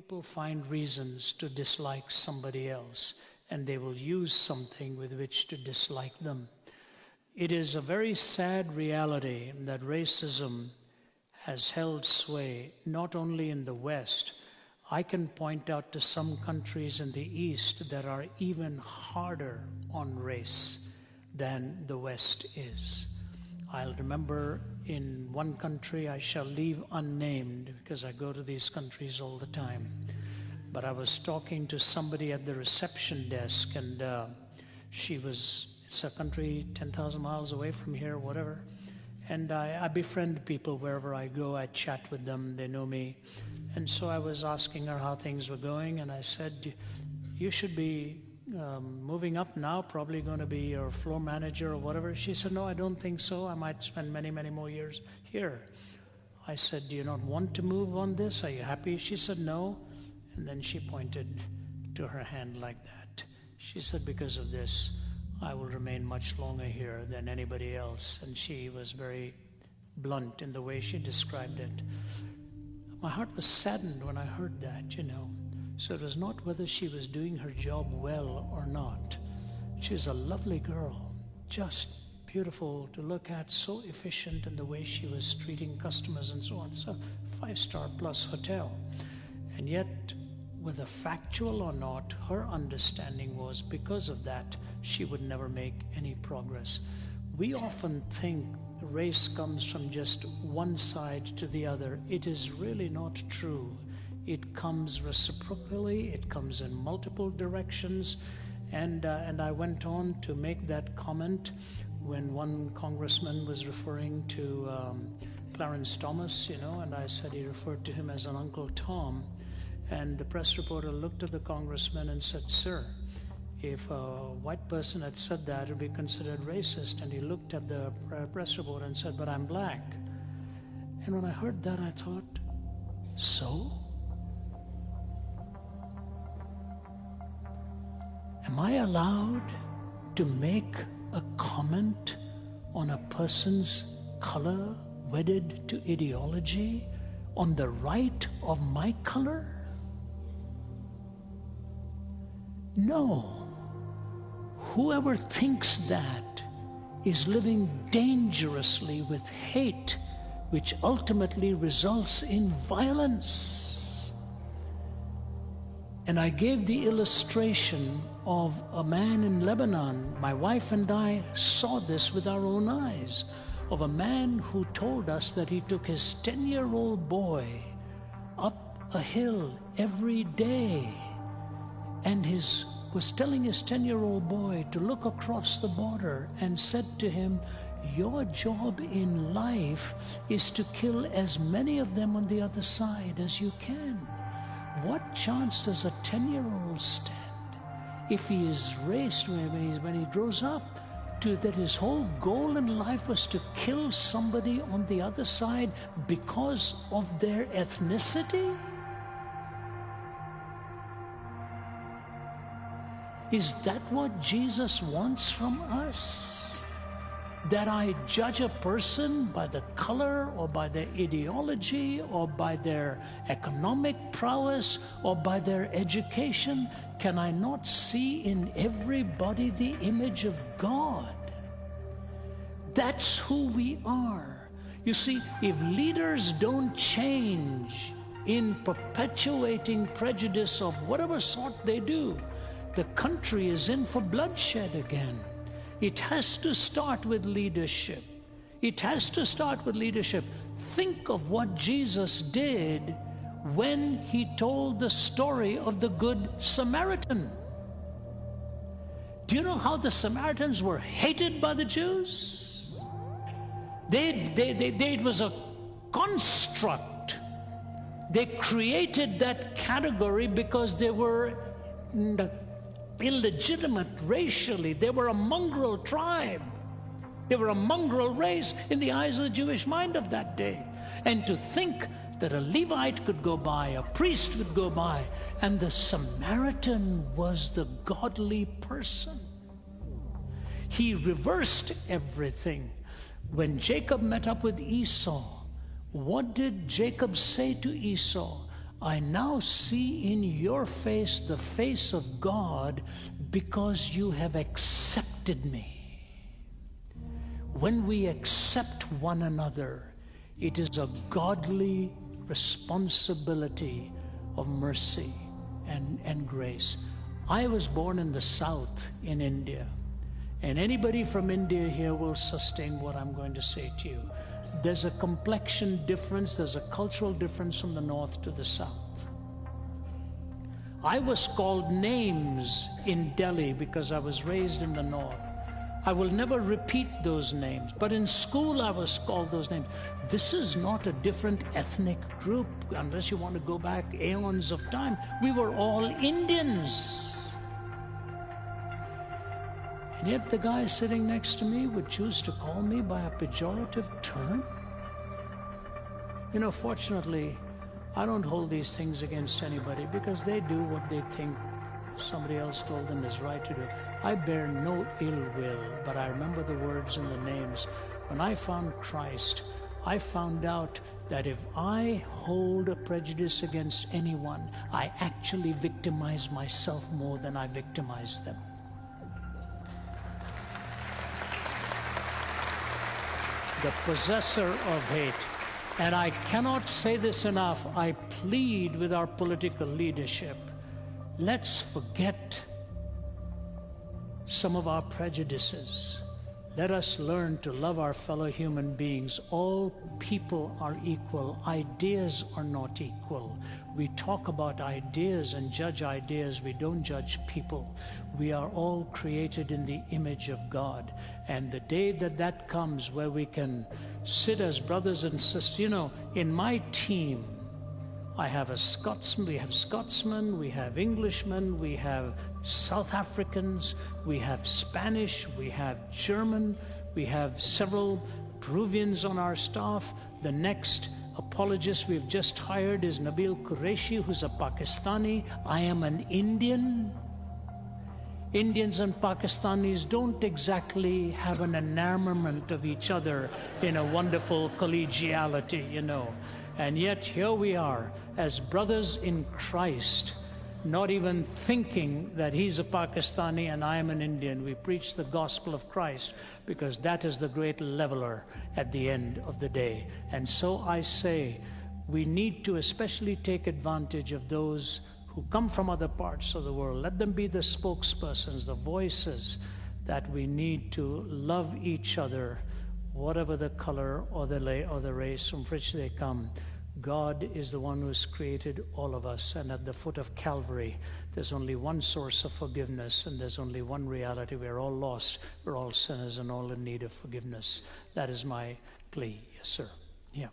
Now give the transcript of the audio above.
people find reasons to dislike somebody else, and they will use something with which to dislike them. It is a very sad reality that racism has held sway not only in the West. I can point out to some countries in the East that are even harder on race than the West is. I'll remember in one country, I shall leave unnamed because I go to these countries all the time, but I was talking to somebody at the reception desk, and it's a country 10,000 miles away from here, whatever, and I befriend people wherever I go. I chat with them, they know me, and so I was asking her how things were going, and I said, you should be moving up now, probably going to be your floor manager or whatever. She said, no, I don't think so. I might spend many, many more years here. I said, do you not want to move on this? Are you happy? She said, no. And then she pointed to her hand like that. She said, because of this, I will remain much longer here than anybody else. And she was very blunt in the way she described it. My heart was saddened when I heard that, you know. So it was not whether she was doing her job well or not. She was a lovely girl, just beautiful to look at, so efficient in the way she was treating customers and so on. It's a 5-star plus hotel. And yet, whether factual or not, her understanding was because of that, she would never make any progress. We often think race comes from just one side to the other. It is really not true. It comes reciprocally, it comes in multiple directions, and I went on to make that comment when one congressman was referring to Clarence Thomas, you know, and I said he referred to him as an Uncle Tom, and the press reporter looked at the congressman and said, sir, if a white person had said that, it would be considered racist, and he looked at the press reporter and said, but I'm black. And when I heard that, I thought, so? Am I allowed to make a comment on a person's color wedded to ideology on the right of my color? No. Whoever thinks that is living dangerously with hate, which ultimately results in violence. And I gave the illustration of a man in Lebanon. My wife and I saw this with our own eyes, of a man who told us that he took his 10-year-old boy up a hill every day and was telling his 10-year-old boy to look across the border and said to him, your job in life is to kill as many of them on the other side as you can. What chance does a 10-year-old stand if he is raised when he grows up that his whole goal in life was to kill somebody on the other side because of their ethnicity? Is that what Jesus wants from us? That I judge a person by the color or by their ideology or by their economic prowess or by their education? Can I not see in everybody the image of God? That's who we are. You see, if leaders don't change in perpetuating prejudice of whatever sort they do, the country is in for bloodshed again. It has to start with leadership. It has to start with leadership. Think of what Jesus did when he told the story of the Good Samaritan. Do you know how the Samaritans were hated by the Jews? It was a construct. They created that category because they were illegitimate racially. They were a mongrel tribe. They were a mongrel race in the eyes of the Jewish mind of that day. And to think that a Levite could go by, a priest could go by, and the Samaritan was the godly person. He reversed everything. When Jacob met up with Esau, what did Jacob say to Esau? I now see in your face the face of God because you have accepted me. When we accept one another, it is a godly responsibility of mercy and grace. I was born in the south in India, and anybody from India here will sustain what I'm going to say to you. There's a complexion difference, there's a cultural difference from the north to the south. I was called names in Delhi because I was raised in the north. I will never repeat those names, but in school I was called those names. This is not a different ethnic group, unless you want to go back aeons of time. We were all Indians. And yet the guy sitting next to me would choose to call me by a pejorative term. You know, fortunately, I don't hold these things against anybody because they do what they think somebody else told them is right to do. I bear no ill will, but I remember the words and the names. When I found Christ, I found out that if I hold a prejudice against anyone, I actually victimize myself more than I victimize them. The possessor of hate. And I cannot say this enough. I plead with our political leadership. Let's forget some of our prejudices. Let us learn to love our fellow human beings. All people are equal. Ideas are not equal. We talk about ideas and judge ideas. We don't judge people. We are all created in the image of God. And the day that that comes where we can sit as brothers and sisters, you know, in my team, I have a Scotsman, we have Scotsmen, we have Englishmen, we have South Africans, we have Spanish, we have German, we have several Peruvians on our staff. The next apologist we've just hired is Nabil Qureshi, who's a Pakistani. I am an Indian. Indians and Pakistanis don't exactly have an enamorment of each other in a wonderful collegiality, you know. And yet here we are as brothers in Christ, not even thinking that he's a Pakistani and I am an Indian. We preach the gospel of Christ because that is the great leveler at the end of the day. And so I say, we need to especially take advantage of those who come from other parts of the world. Let them be the spokespersons, the voices that we need to love each other, whatever the color or the race from which they come. God is the one who has created all of us, and at the foot of Calvary, there's only one source of forgiveness, and there's only one reality. We're all lost, we're all sinners, and all in need of forgiveness. That is my plea. Yes, sir. Yeah.